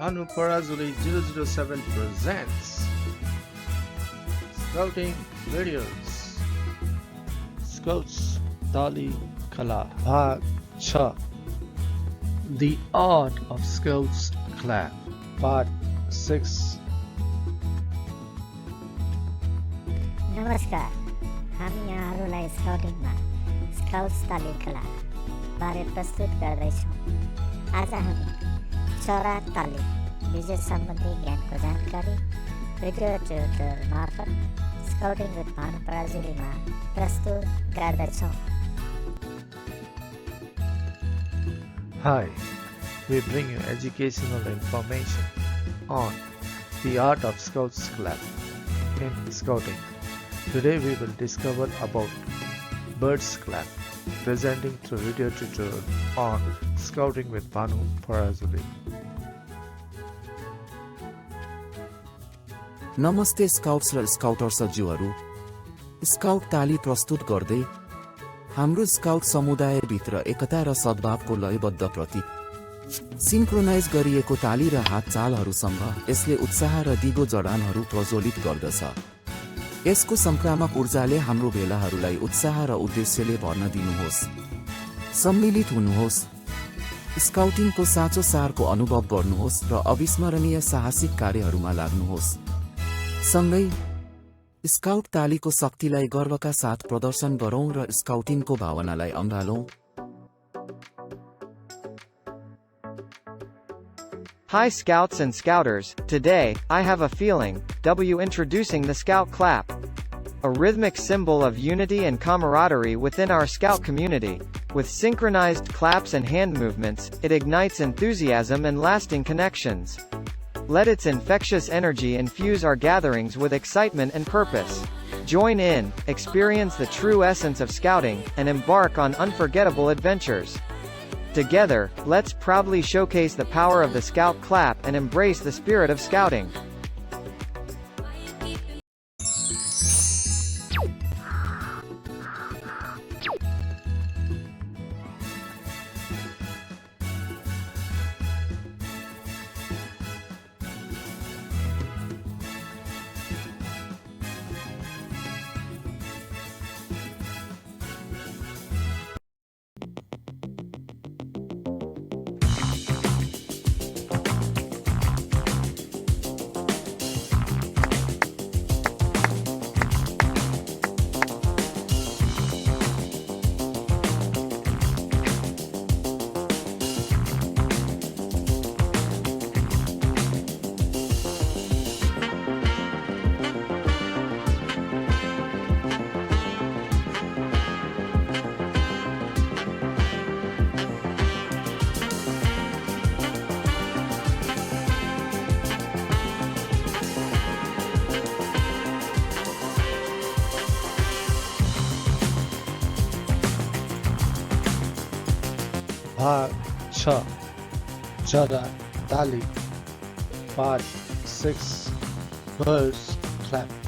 Bhanu Parajuli 007 presents Scouting Videos Scouts Dali Kala Bhag 6 The Art of Scouts Clap Part 6 नमस्कार, हामी यहाँहरूलाई स्काउटिङमा scouts तालिम कला बारे प्रस्तुत गर्दैछौँ। आज हामी चरा तालिम विजय सम्बन्धी ज्ञानको जानकारी भिडियो ट्युटोरियल मार्फत स्काउटिङ विथ भानु पराजुलीमा प्रस्तुत गर्दैछौँ। Hi, we bring you educational information on the art of Scouts Clap in Scouting. Today we will discover about Birds Clap, presenting through video tutorial on Scouting with Bhanu Parajuli. नमस्ते scouts र scouter सज्यूहरू, scout ताली प्रस्तुत गर्दै हाम्रो scout समुदायभित्र एकता र सद्भावको लयबद्ध प्रतीक synchronise गरिएको ताली र हात चालहरूसँग यसले उत्साह र दिगो जडानहरू प्रज्वलित गर्दछ। यसको संक्रामक ऊर्जाले हाम्रो भेलाहरूलाई उत्साह र उद्देश्यले भर्न दिनुहोस्। सम्मिलित हुनुहोस्, स्काउटिङको साँचो सारको अनुभव गर्नुहोस् र अविस्मरणीय साहसिक कार्यहरूमा लाग्नुहोस्। सँगै स्काउट तालीको शक्तिलाई गर्वका साथ प्रदर्शन गरौँ र स्काउटिङको भावनालाई अँगालौँ। Hi Scouts and Scouters, today, I have a feeling, introducing the Scout Clap. A rhythmic symbol of unity and camaraderie within our Scout community. With synchronized claps and hand movements, it ignites enthusiasm and lasting connections. Let its infectious energy infuse our gatherings with excitement and purpose. Join in, experience the true essence of Scouting, and embark on unforgettable adventures. Together, let's proudly showcase the power of the Scout Clap and embrace the spirit of Scouting. Bhag 6 Chara Tali Part 6 Birds Clap